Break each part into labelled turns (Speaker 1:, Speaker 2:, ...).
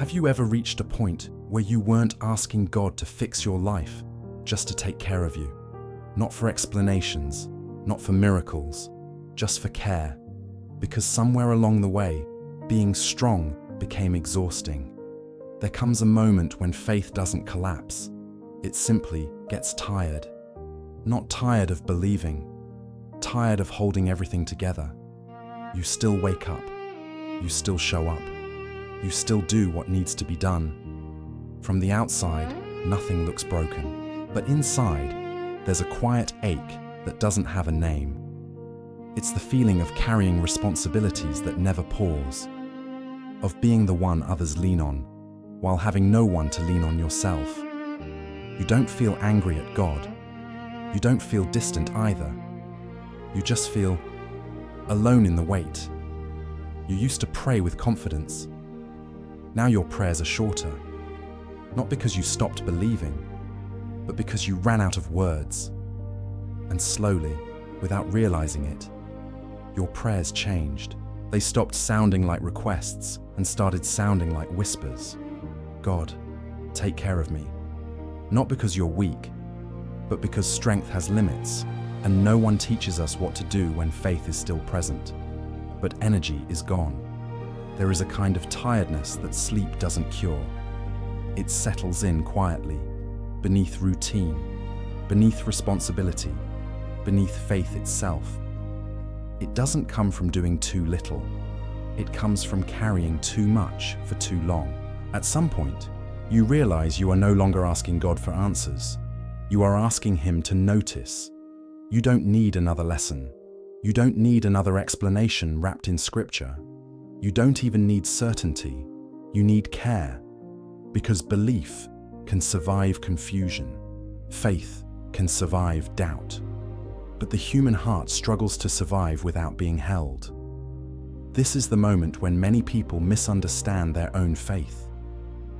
Speaker 1: Have you ever reached a point where you weren't asking God to fix your life, just to take care of you? Not for explanations, not for miracles, just for care. Because somewhere along the way, being strong became exhausting. There comes a moment when faith doesn't collapse. It simply gets tired. Not tired of believing, tired of holding everything together. You still wake up. You still show up. You still do what needs to be done. From the outside, nothing looks broken. But inside, there's a quiet ache that doesn't have a name. It's the feeling of carrying responsibilities that never pause, of being the one others lean on, while having no one to lean on yourself. You don't feel angry at God. You don't feel distant either. You just feel alone in the weight. You used to pray with confidence. Now your prayers are shorter, not because you stopped believing, but because you ran out of words. And slowly, without realizing it, your prayers changed. They stopped sounding like requests and started sounding like whispers. God, take care of me. Not because you're weak, but because strength has limits, and no one teaches us what to do when faith is still present. But energy is gone. There is a kind of tiredness that sleep doesn't cure. It settles in quietly, beneath routine, beneath responsibility, beneath faith itself. It doesn't come from doing too little. It comes from carrying too much for too long. At some point, you realize you are no longer asking God for answers. You are asking Him to notice. You don't need another lesson. You don't need another explanation wrapped in Scripture. You don't even need certainty. You need care. Because belief can survive confusion. Faith can survive doubt. But the human heart struggles to survive without being held. This is the moment when many people misunderstand their own faith.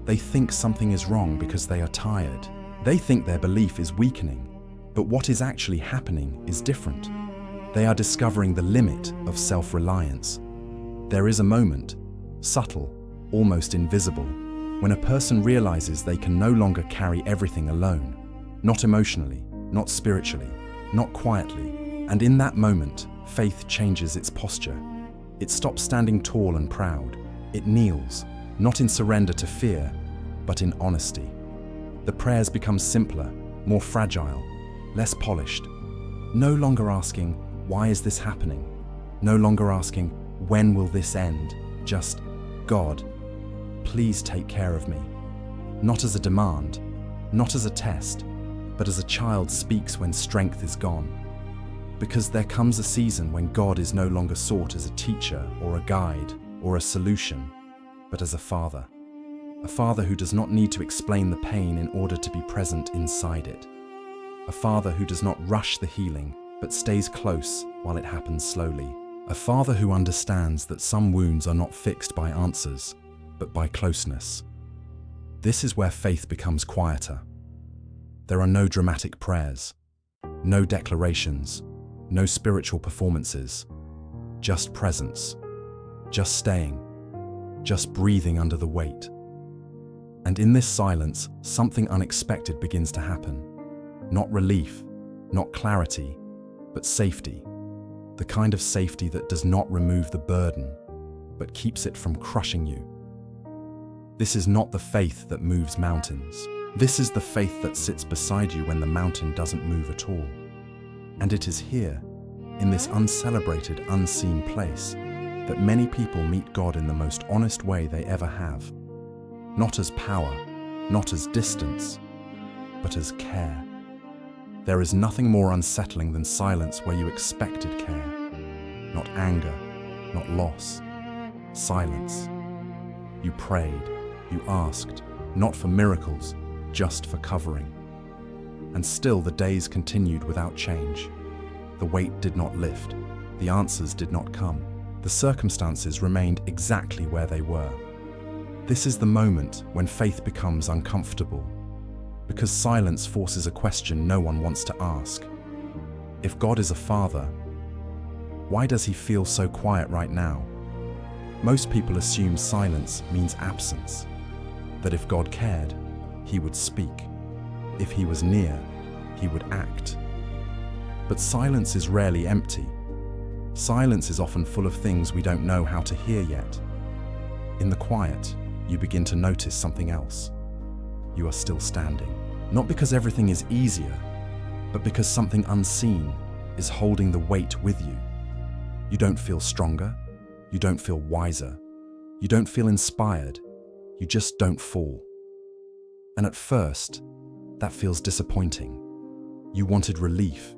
Speaker 1: They think something is wrong because they are tired. They think their belief is weakening. But what is actually happening is different. They are discovering the limit of self-reliance. There is a moment, subtle, almost invisible, when a person realizes they can no longer carry everything alone. Not emotionally, not spiritually, not quietly. And in that moment, faith changes its posture. It stops standing tall and proud. It kneels, not in surrender to fear, but in honesty. The prayers become simpler, more fragile, less polished. No longer asking, why is this happening? No longer asking, when will this end? Just, God, please take care of me. Not as a demand, not as a test, but as a child speaks when strength is gone. Because there comes a season when God is no longer sought as a teacher or a guide or a solution, but as a father. A father who does not need to explain the pain in order to be present inside it. A father who does not rush the healing, but stays close while it happens slowly. A father who understands that some wounds are not fixed by answers, but by closeness. This is where faith becomes quieter. There are no dramatic prayers, no declarations, no spiritual performances, just presence, just staying, just breathing under the weight. And in this silence, something unexpected begins to happen. Not relief, not clarity, but safety. The kind of safety that does not remove the burden, but keeps it from crushing you. This is not the faith that moves mountains. This is the faith that sits beside you when the mountain doesn't move at all. And it is here, in this uncelebrated, unseen place, that many people meet God in the most honest way they ever have. Not as power, not as distance, but as care. There is nothing more unsettling than silence where you expected care. Not anger, not loss. Silence. You prayed, you asked, not for miracles, just for covering. And still the days continued without change. The weight did not lift. The answers did not come. The circumstances remained exactly where they were. This is the moment when faith becomes uncomfortable, because silence forces a question no one wants to ask. If God is a father, why does He feel so quiet right now? Most people assume silence means absence, that if God cared, he would speak. If he was near, he would act. But silence is rarely empty. Silence is often full of things we don't know how to hear yet. In the quiet, you begin to notice something else. You are still standing. Not because everything is easier, but because something unseen is holding the weight with you. You don't feel stronger. You don't feel wiser. You don't feel inspired. You just don't fall. And at first, that feels disappointing. You wanted relief.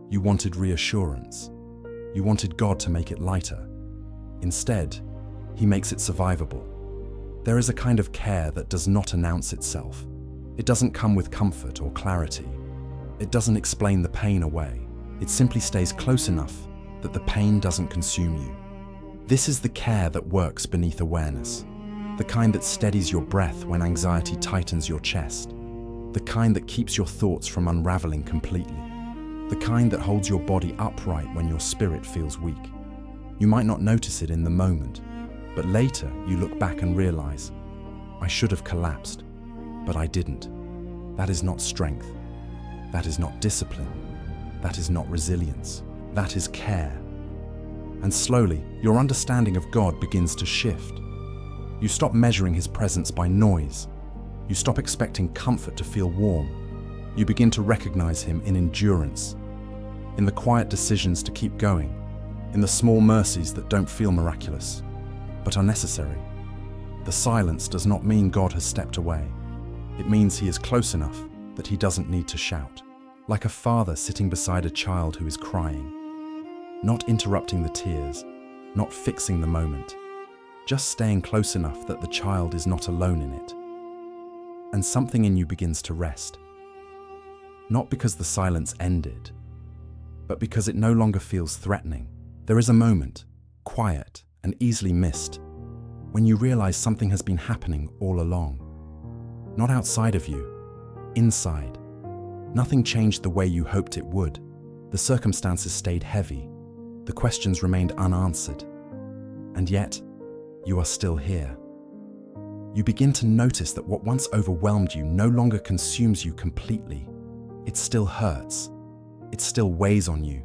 Speaker 1: You wanted reassurance. You wanted God to make it lighter. Instead, he makes it survivable. There is a kind of care that does not announce itself. It doesn't come with comfort or clarity. It doesn't explain the pain away. It simply stays close enough that the pain doesn't consume you. This is the care that works beneath awareness. The kind that steadies your breath when anxiety tightens your chest. The kind that keeps your thoughts from unraveling completely. The kind that holds your body upright when your spirit feels weak. You might not notice it in the moment, but later you look back and realize, I should have collapsed, but I didn't. That is not strength. That is not discipline. That is not resilience. That is care. And slowly, your understanding of God begins to shift. You stop measuring his presence by noise. You stop expecting comfort to feel warm. You begin to recognize him in endurance, in the quiet decisions to keep going, in the small mercies that don't feel miraculous, but are necessary. The silence does not mean God has stepped away. It means he is close enough that he doesn't need to shout, like a father sitting beside a child who is crying, not interrupting the tears, not fixing the moment, just staying close enough that the child is not alone in it. And something in you begins to rest. Not because the silence ended, but because it no longer feels threatening. There is a moment, quiet and easily missed, when you realize something has been happening all along. Not outside of you, inside. Nothing changed the way you hoped it would. The circumstances stayed heavy. The questions remained unanswered. And yet, you are still here. You begin to notice that what once overwhelmed you no longer consumes you completely. It still hurts. It still weighs on you.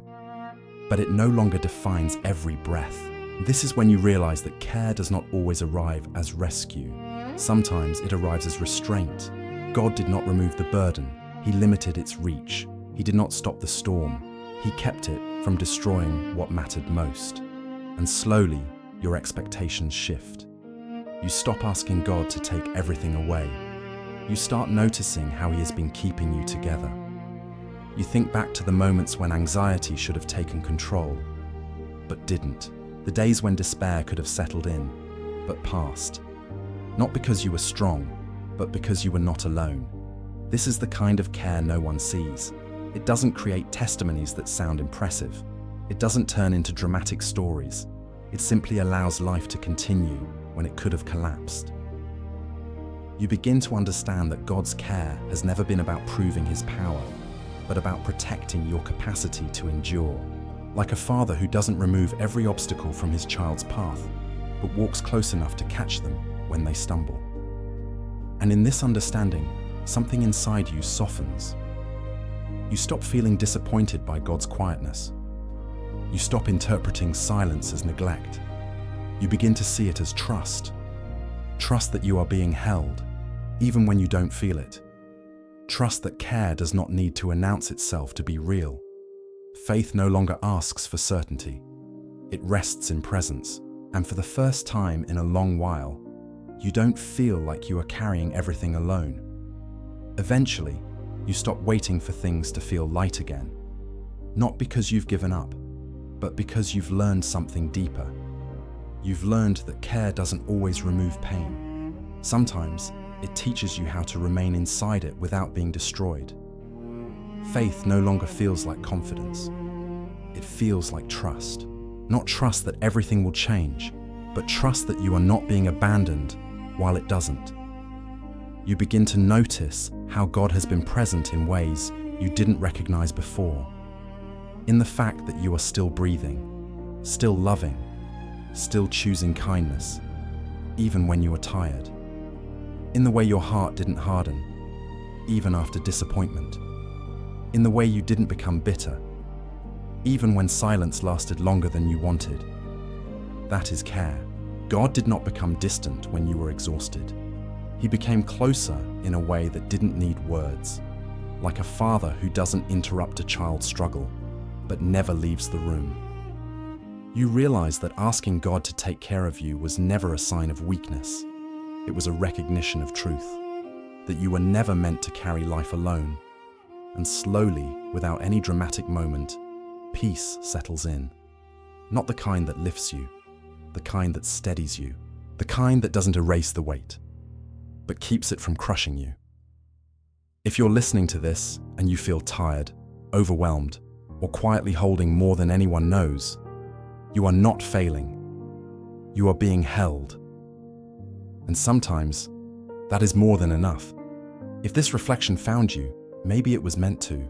Speaker 1: But it no longer defines every breath. This is when you realize that care does not always arrive as rescue. Sometimes it arrives as restraint. God did not remove the burden. He limited its reach. He did not stop the storm. He kept it from destroying what mattered most. And slowly, your expectations shift. You stop asking God to take everything away. You start noticing how he has been keeping you together. You think back to the moments when anxiety should have taken control, but didn't. The days when despair could have settled in, but passed. Not because you were strong, but because you were not alone. This is the kind of care no one sees. It doesn't create testimonies that sound impressive. It doesn't turn into dramatic stories. It simply allows life to continue when it could have collapsed. You begin to understand that God's care has never been about proving his power, but about protecting your capacity to endure. Like a father who doesn't remove every obstacle from his child's path, but walks close enough to catch them when they stumble. And in this understanding, something inside you softens. You stop feeling disappointed by God's quietness. You stop interpreting silence as neglect. You begin to see it as trust. Trust that you are being held, even when you don't feel it. Trust that care does not need to announce itself to be real. Faith no longer asks for certainty. It rests in presence. And for the first time in a long while, you don't feel like you are carrying everything alone. Eventually, you stop waiting for things to feel light again. Not because you've given up, but because you've learned something deeper. You've learned that care doesn't always remove pain. Sometimes, it teaches you how to remain inside it without being destroyed. Faith no longer feels like confidence. It feels like trust. Not trust that everything will change, but trust that you are not being abandoned while it doesn't. You begin to notice how God has been present in ways you didn't recognize before. In the fact that you are still breathing, still loving, still choosing kindness, even when you are tired. In the way your heart didn't harden, even after disappointment. In the way you didn't become bitter, even when silence lasted longer than you wanted. That is care. God did not become distant when you were exhausted. He became closer in a way that didn't need words, like a father who doesn't interrupt a child's struggle, but never leaves the room. You realize that asking God to take care of you was never a sign of weakness. It was a recognition of truth, that you were never meant to carry life alone. And slowly, without any dramatic moment, peace settles in. Not the kind that lifts you, the kind that steadies you, the kind that doesn't erase the weight, but keeps it from crushing you. If you're listening to this and you feel tired, overwhelmed, or quietly holding more than anyone knows, you are not failing. You are being held. And sometimes, that is more than enough. If this reflection found you, maybe it was meant to.